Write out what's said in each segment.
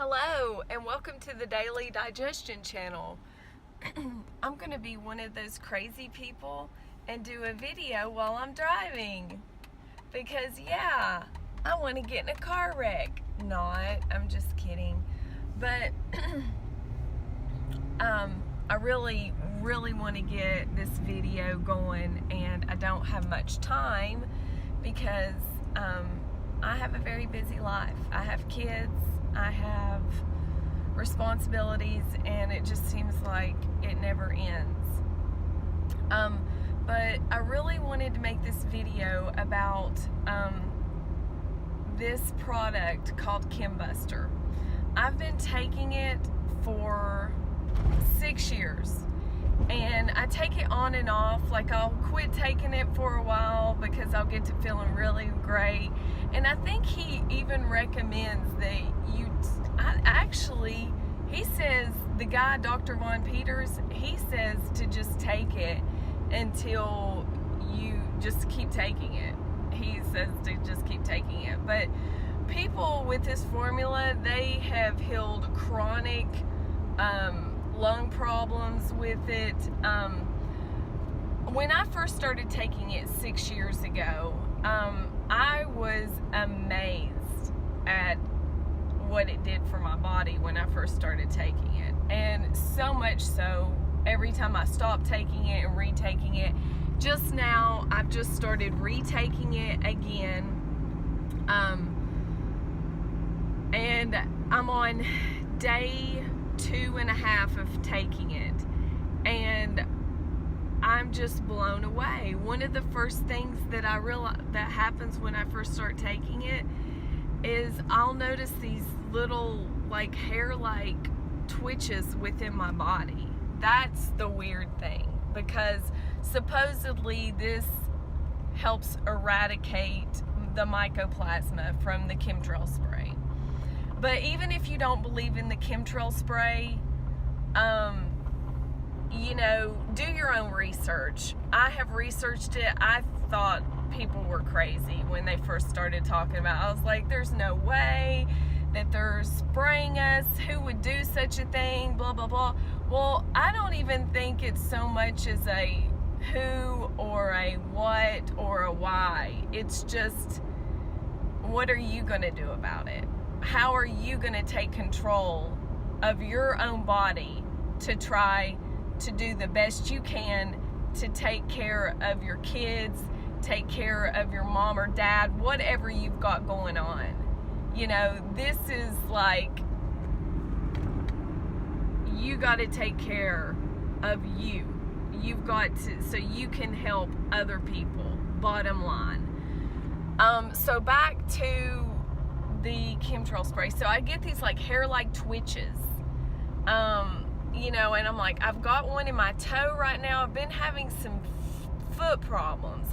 Hello and welcome to the Daily Digestion channel. I'm going to be one of those crazy people and do a video while I'm driving because I want to get in a car wreck. I'm just kidding. But I really want to get this video going, and I don't have much time because I have a very busy life. I have kids, I have responsibilities, and it just seems like it never ends. But I really wanted to make this video about this product called Chembuster. I've been taking it for 6 years, and I take it on and off. Like, I'll quit taking it for a while because I'll get to feeling really great. And I think he even recommends that he says, the guy, Dr. Von Peters, he says to just take it until you just keep taking it. He says to just keep taking it. But people with this formula, they have healed chronic lung problems with it. When I first started taking it 6 years ago, I was amazed at what it did for my body when I first started taking it. And so much so, every time I stopped taking it and retaking it, just now I've just started retaking it again. And I'm on day 2.5 of taking it, and I'm just blown away. One of the first things that I realize that happens when I first start taking it is I'll notice these little like hair-like twitches within my body. That's the weird thing, because supposedly this helps eradicate the mycoplasma from the chemtrail spray. But even if you don't believe in the chemtrail spray, do your own research. I have researched it. I thought people were crazy when they first started talking about it. I was like, there's no way that they're spraying us. Who would do such a thing? Blah, blah, blah. Well, I don't even think it's so much as a who or a what or a why. It's just, what are you going to do about it? How are you going to take control of your own body to try to do the best you can to take care of your kids, take care of your mom or dad, whatever you've got going on? This is like, you got to take care of you. You've got to, so you can help other people, bottom line. So back to the chemtrail spray. So I get these like hair-like twitches, and I'm like, I've got one in my toe right now. I've been having some foot problems.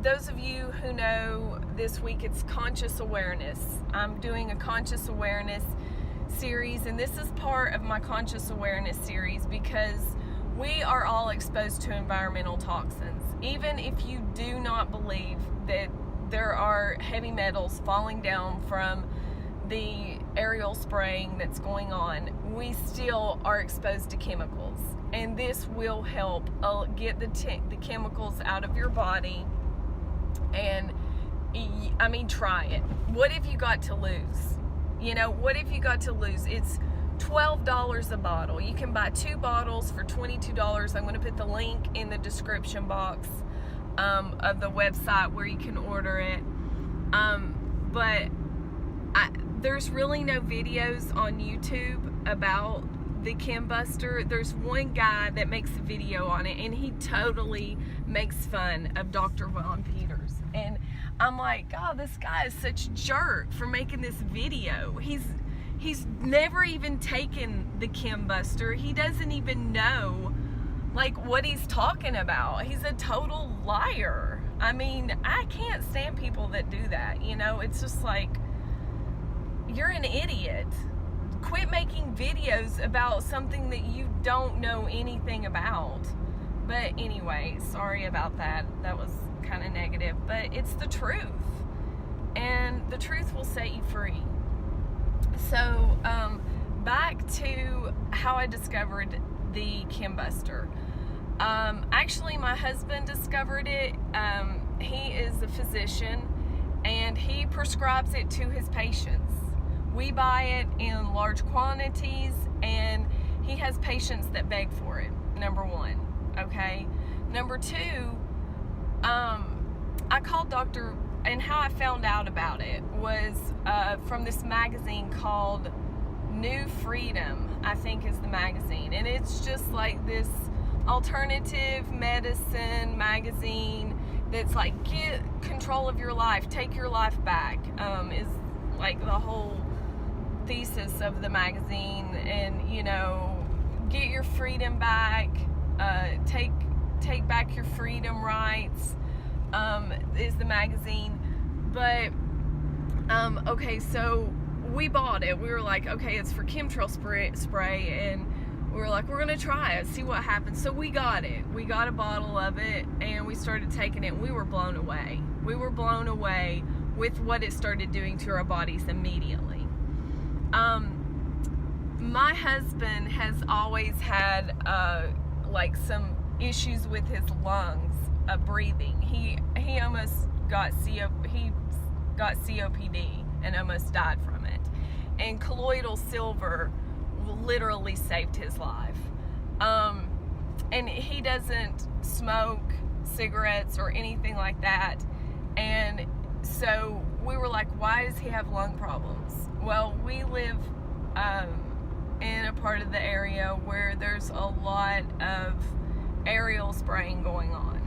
Those of you who know, this week it's conscious awareness. I'm doing a conscious awareness series, and this is part of my conscious awareness series because we are all exposed to environmental toxins. Even if you do not believe that there are heavy metals falling down from the aerial spraying that's going on, we still are exposed to chemicals, and this will help get the chemicals out of your body. And try it. What have you got to lose? What have you got to lose? It's $12 a bottle. You can buy 2 bottles for $22. I'm going to put the link in the description box of the website where you can order it. But there's really no videos on YouTube about the Chembuster. There's one guy that makes a video on it, and he totally makes fun of Dr. Von Peters. And I'm like, God, this guy is such a jerk for making this video. He's never even taken the Chembuster. He doesn't even know like what he's talking about. He's a total liar. I can't stand people that do that. It's just like, you're an idiot. Quit making videos about something that you don't know anything about. But anyway, sorry about that. That was kind of negative, but it's the truth. And the truth will set you free. So, back to how I discovered the Chembuster. Actually, my husband discovered it. He is a physician, and he prescribes it to his patients. We buy it in large quantities, and he has patients that beg for it, number one, okay? Number two, I called Dr. And how I found out about it was from this magazine called New Freedom, I think is the magazine. And it's just like this alternative medicine magazine that's like, get control of your life, take your life back, is like the whole thesis of the magazine. And, you know, get your freedom back, take back your freedom rights, is the magazine. But okay, so we bought it. We were like, okay, it's for chemtrail spray, and we were like, we're gonna try it, see what happens. So we got it. We got a bottle of it, and we started taking it, and we were blown away. We were blown away with what it started doing to our bodies immediately. My husband has always had like some issues with his lungs, breathing. He almost got COPD and almost died from it. And colloidal silver literally saved his life. And he doesn't smoke cigarettes or anything like that. And so we were like, why does he have lung problems? Well, we live in a part of the area where there's a lot of aerial spraying going on.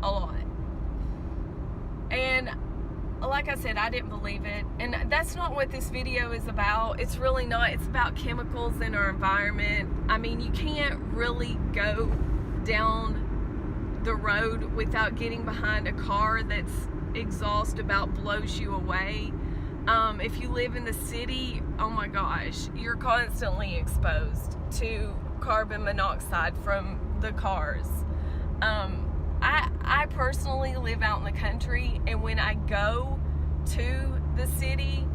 A lot. And like I said, I didn't believe it. And that's not what this video is about. It's really not. It's about chemicals in our environment. I mean, you can't really go down the road without getting behind a car that's exhaust about blows you away. If you live in the city, oh my gosh, you're constantly exposed to carbon monoxide from the cars. I personally live out in the country, and when I go to the city,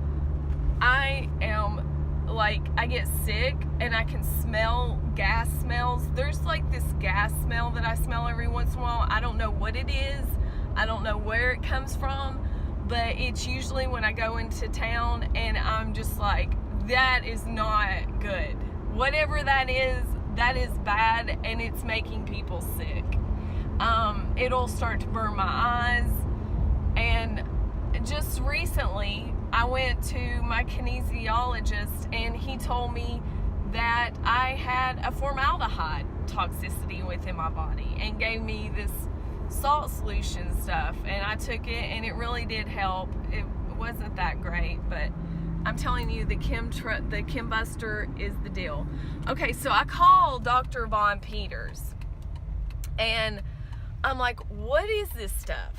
I am like, I get sick and I can smell gas smells. There's like this gas smell that I smell every once in a while. I don't know what it is. I don't know where it comes from, but it's usually when I go into town, and I'm just like, that is not good. Whatever that is bad, and it's making people sick. It'll start to burn my eyes. And just recently, I went to my kinesiologist, and he told me that I had a formaldehyde toxicity within my body, and gave me this salt solution stuff, and I took it, and it really did help. It wasn't that great, but I'm telling you, the Chembuster is the deal. Okay, so I called Dr. Von Peters, and I'm like, what is this stuff?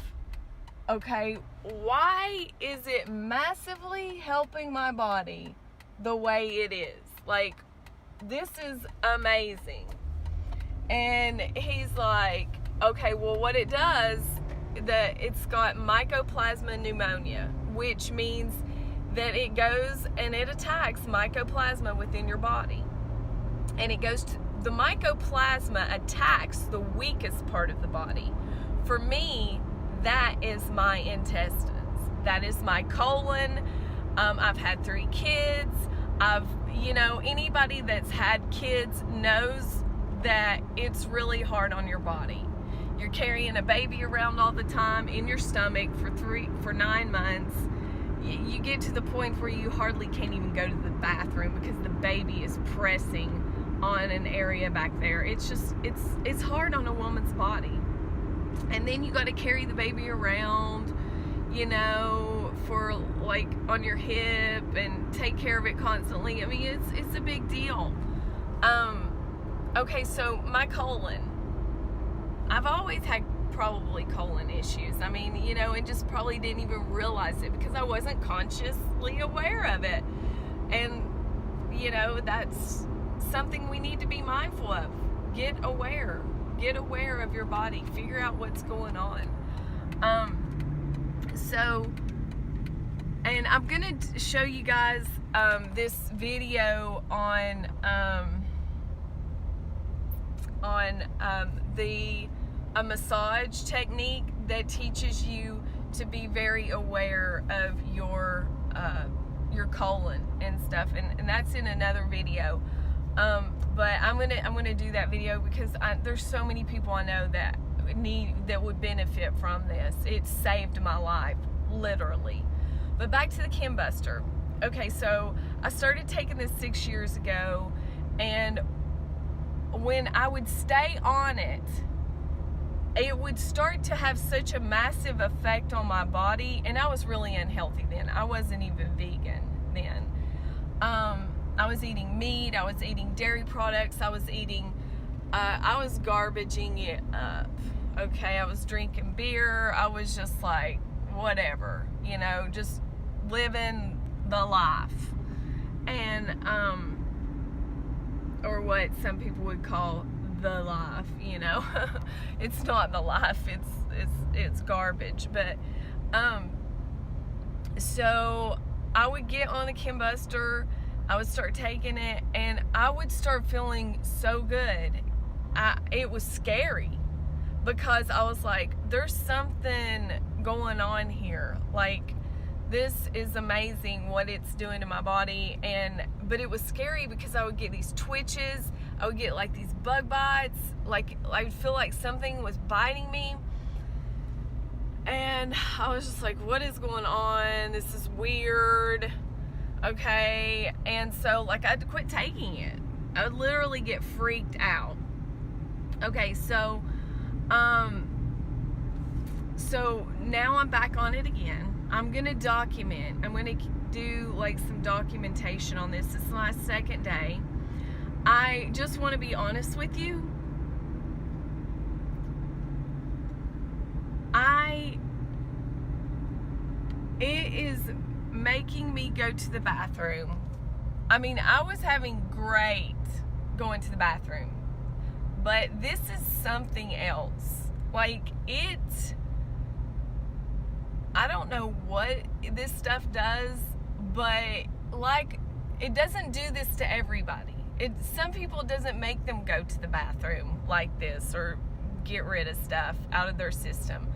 Okay, why is it massively helping my body the way it is? Like, this is amazing. And he's like, okay, well, what it does, it's got mycoplasma pneumonia, which means that it goes and it attacks mycoplasma within your body. And it goes to, the mycoplasma attacks the weakest part of the body. For me, that is my intestines. That is my colon. I've had 3 kids. Anybody that's had kids knows that it's really hard on your body. You're carrying a baby around all the time in your stomach for 9 months. You get to the point where you hardly can't even go to the bathroom because the baby is pressing on an area back there. It's just, it's hard on a woman's body. And then you got to carry the baby around, for like on your hip, and take care of it constantly. I mean, it's a big deal. Okay, so my colon, I've always had probably colon issues. I mean, and just probably didn't even realize it because I wasn't consciously aware of it. And, that's something we need to be mindful of. Get aware of your body. Figure out what's going on. So And I'm gonna show you guys this video on a massage technique that teaches you to be very aware of your colon and stuff, and that's in another video. But I'm gonna do that video because there's so many people I know that would benefit from this. It saved my life, literally. But back to the Chembuster. Okay, so I started taking this 6 years ago, and when I would stay on it, it would start to have such a massive effect on my body, and I was really unhealthy then. I wasn't even vegan then. I was eating meat, I was eating dairy products, I was garbaging it up. Okay, I was drinking beer, I was just like, whatever, you know, just living the life. And, or what some people would call the life, you know. It's not the life, it's garbage. But, so I would get on the Chembuster, I would start taking it, and I would start feeling so good. It was scary because I was like, there's something going on here. Like, this is amazing what it's doing to my body. But it was scary because I would get these twitches, I would get like these bug bites, like I would feel like something was biting me. And I was just like, what is going on? This is weird. Okay, and so like I had to quit taking it. I would literally get freaked out. Okay, so so now I'm back on it again. I'm gonna document. I'm gonna do like some documentation on this. This is my second day. I just want to be honest with you. It is making me go to the bathroom. I mean, I was having great going to the bathroom, but this is something else. Like, I don't know what this stuff does, but like, it doesn't do this to everybody. Some people, it doesn't make them go to the bathroom like this or get rid of stuff out of their system.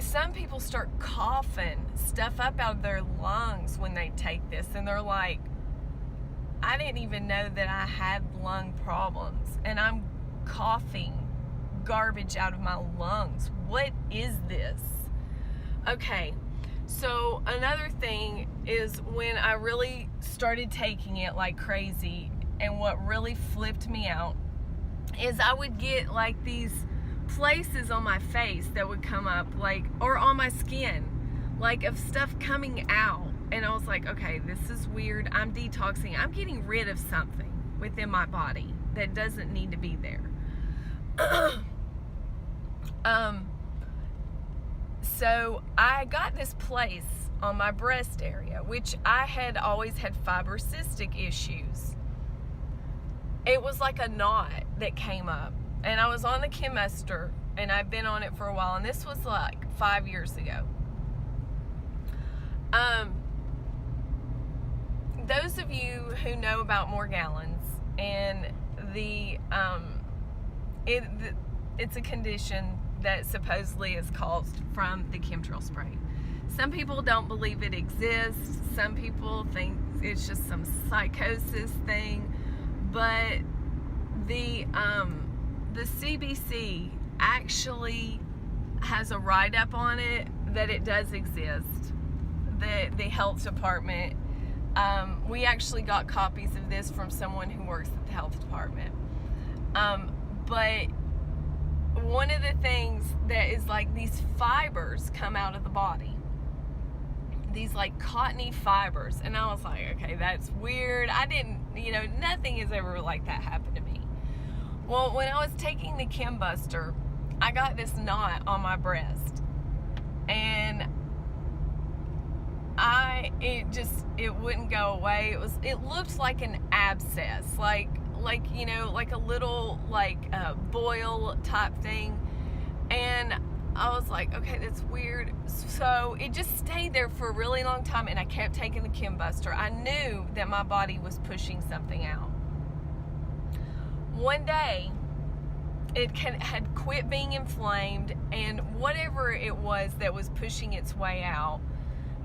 Some people start coughing stuff up out of their lungs when they take this, and they're like, I didn't even know that I had lung problems, and I'm coughing garbage out of my lungs. What is this? Okay, so another thing is when I really started taking it like crazy, and what really flipped me out is I would get like these places on my face that would come up, like, or on my skin, like of stuff coming out. And I was like, okay, this is weird. I'm detoxing. I'm getting rid of something within my body that doesn't need to be there. So I got this place on my breast area, which I had always had fibrocystic issues. It was like a knot that came up, and I was on the Chembuster, and I've been on it for a while, and this was like 5 years ago. Those of you who know about Morgellons and it's a condition that supposedly is caused from the chemtrail spray. Some people don't believe it exists. Some people think it's just some psychosis thing. But the CBC actually has a write-up on it that it does exist. The health department, we actually got copies of this from someone who works at the health department. But one of the things that is like, these fibers come out of the body, these like cottony fibers, and I was like, okay, that's weird. I didn't, nothing has ever like that happened to me. Well, when I was taking the Chembuster, I got this knot on my breast, and it wouldn't go away. It looked like an abscess, like a little boil type thing. And I was like, okay, that's weird. So it just stayed there for a really long time, and I kept taking the Chembuster. I knew that my body was pushing something out. One day, it had quit being inflamed, and whatever it was that was pushing its way out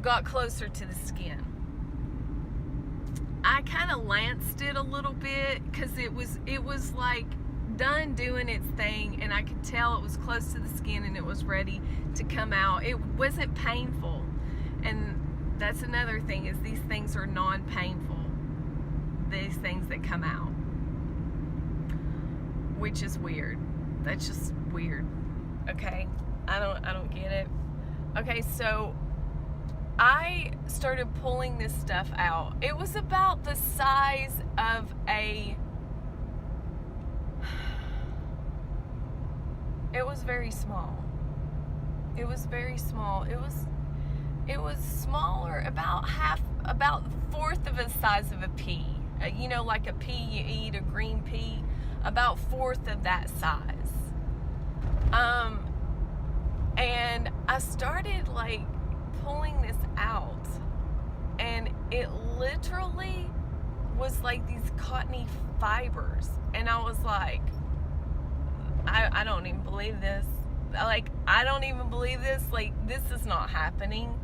got closer to the skin. I kind of lanced it a little bit because it was like done doing its thing, and I could tell it was close to the skin and it was ready to come out. It wasn't painful, and that's another thing, is these things are non-painful, these things that come out, which is weird. That's just weird. Okay, I don't get it. Okay, so I started pulling this stuff out. It was about the size of it was very small. It was very small. It was smaller, about a fourth of the size of a pea. You know, like a pea you eat, a green pea, about fourth of that size. And I started like pulling this out, and it literally was like these cottony fibers, and I was like, I don't even believe this. Like, I don't even believe this. Like, this is not happening.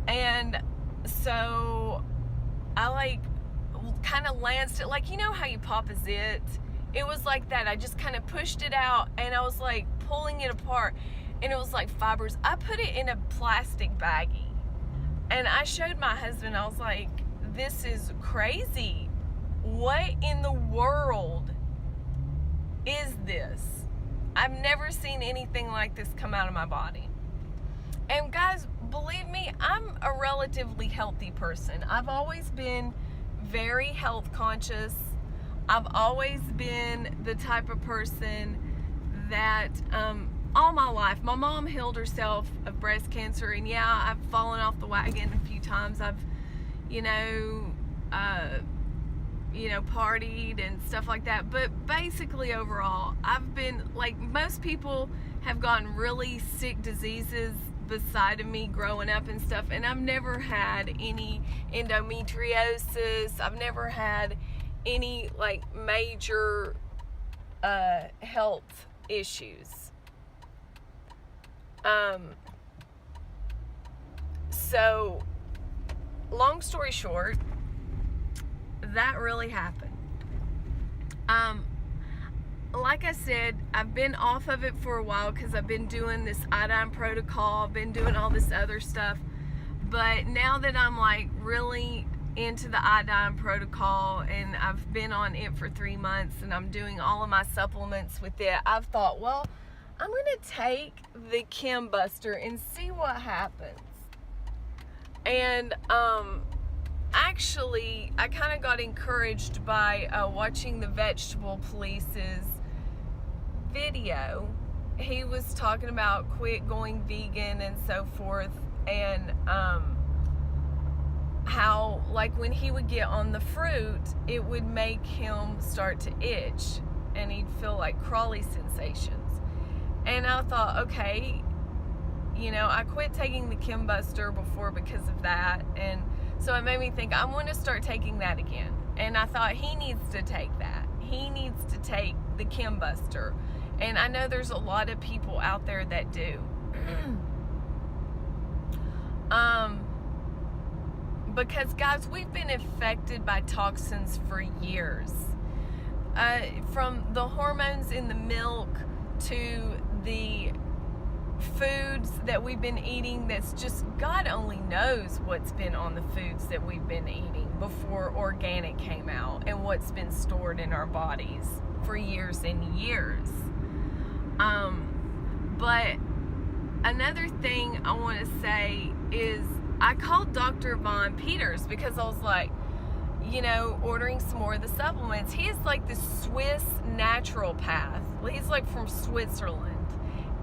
And so I like kind of lanced it, like, you know how you pop a zit? It was like that. I just kind of pushed it out, and I was like pulling it apart, and it was like fibers. I put it in a plastic baggie, and I showed my husband. I was like, this is crazy. What in the world is this? I've never seen anything like this come out of my body. And guys, believe me, I'm a relatively healthy person. I've always been very health conscious. I've always been the type of person that all my life, my mom healed herself of breast cancer, and yeah, I've fallen off the wagon a few times. I've partied and stuff like that, but basically overall, I've been, like, most people have gotten really sick diseases beside of me growing up and stuff, and I've never had any endometriosis. I've never had any like major health issues. So long story short, that really happened. Like I said, I've been off of it for a while because I've been doing this iodine protocol, I've been doing all this other stuff, but now that I'm like really into the iodine protocol, and I've been on it for 3 months, and I'm doing all of my supplements with it, I've thought, well, I'm gonna take the Chembuster and see what happens. And actually, I kind of got encouraged by watching the Vegetable Police's video. He was talking about quit going vegan and so forth, and how, like, when he would get on the fruit, it would make him start to itch, and he'd feel like crawly sensations. And I thought, okay, I quit taking the Chembuster before because of that, and so it made me think, I want to start taking that again. And I thought, he needs to take that. He needs to take the Chembuster. And I know there's a lot of people out there that do. Because, guys, we've been affected by toxins for years. From the hormones in the milk to the foods that we've been eating, that's just, God only knows what's been on the foods that we've been eating before organic came out, and what's been stored in our bodies for years and years. But another thing I want to say is, I called Dr. Von Peters because I was like, ordering some more of the supplements. He is like the Swiss naturopath. He's like from Switzerland.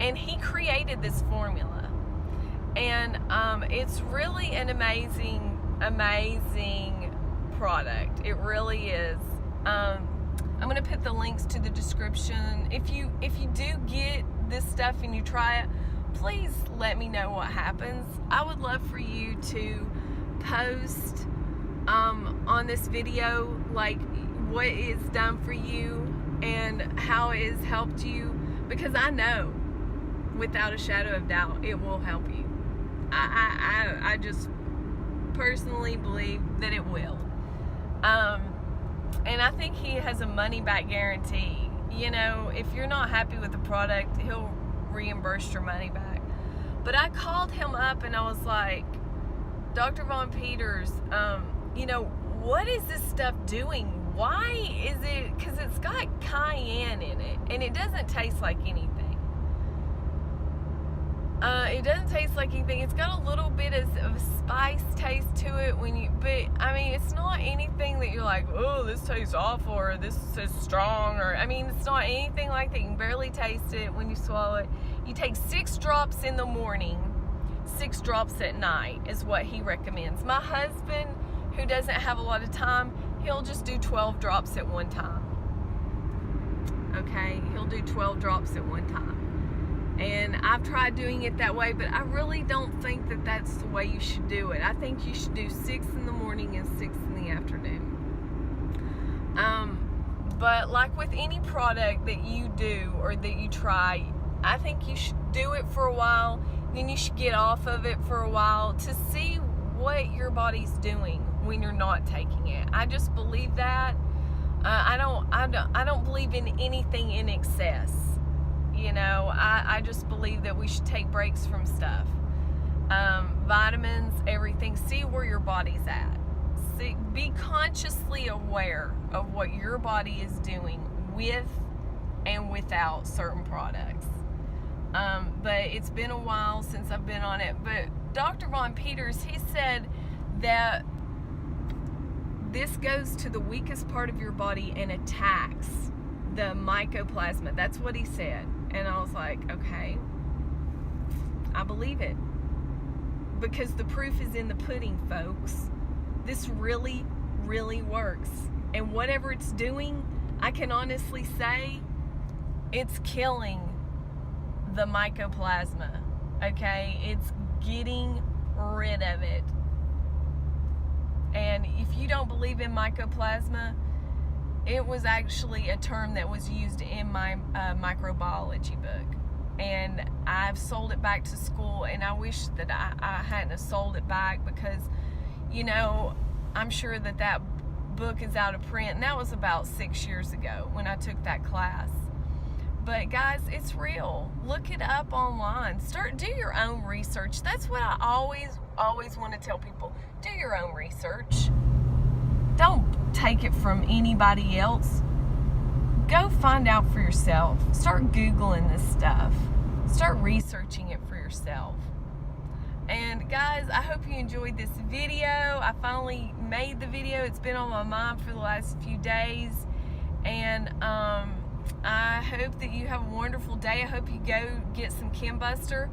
And he created this formula, and it's really an amazing product. It really is. I'm going to put the links to the description. If you do get this stuff and you try it, please let me know what happens. I would love for you to post on this video like what it's done for you and how it has helped you, because I know without a shadow of doubt it will help you. I just personally believe that it will. And I think he has a money back guarantee. You know, if you're not happy with the product, he'll reimburse your money back. But I called him up and I was like, Dr. Von Peters, you know, what is this stuff doing? Why is it? Because it's got cayenne in it and it doesn't taste like anything. It doesn't taste like anything. It's got a little bit of a spice taste to it but I mean, it's not anything that you're like, oh, this tastes awful or this is strong, or I mean, it's not anything like that. You can barely taste it when you swallow it. You take 6 drops in the morning, 6 drops at night is what he recommends. My husband, who doesn't have a lot of time, he'll just do 12 drops at one time. Okay, he'll do 12 drops at one time. And I've tried doing it that way, but I really don't think that that's the way you should do it. I think you should do 6 in the morning and 6 in the afternoon. But like with any product that you do or that you try, I think you should do it for a while, then you should get off of it for a while to see what your body's doing when you're not taking it. I just believe that. I don't believe in anything in excess. You know, I just believe that we should take breaks from stuff. Vitamins, everything. See where your body's at. Be consciously aware of what your body is doing with and without certain products. But it's been a while since I've been on it. But Dr. Von Peters, he said that this goes to the weakest part of your body and attacks the mycoplasma. That's what he said. And I was like, okay, I believe it. Because the proof is in the pudding, folks. This really, really works. And whatever it's doing, I can honestly say it's killing the mycoplasma. Okay? It's getting rid of it. And if you don't believe in mycoplasma, it was actually a term that was used in my microbiology book. And I've sold it back to school, and I wish that I hadn't have sold it back, because, you know, I'm sure that book is out of print. And that was about 6 years ago when I took that class. But guys, it's real. Look it up online. Do your own research. That's what I always want to tell people. Do your own research. Don't take it from anybody else. Go find out for yourself. Start Googling this stuff. Start researching it for yourself. And guys, I hope you enjoyed this video. I finally made the video. It's been on my mind for the last few days. And I hope that you have a wonderful day. I hope you go get some Chembuster.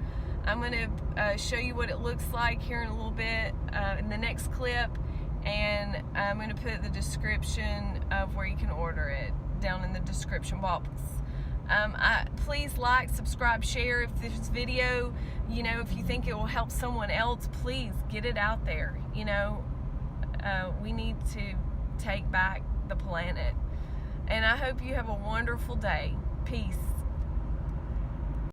I'm going to show you what it looks like here in a little bit in the next clip. And I'm going to put the description of where you can order it down in the description box. Please like, subscribe, share. If this video, you know, if you think it will help someone else, please get it out there. You know, we need to take back the planet. And I hope you have a wonderful day. Peace.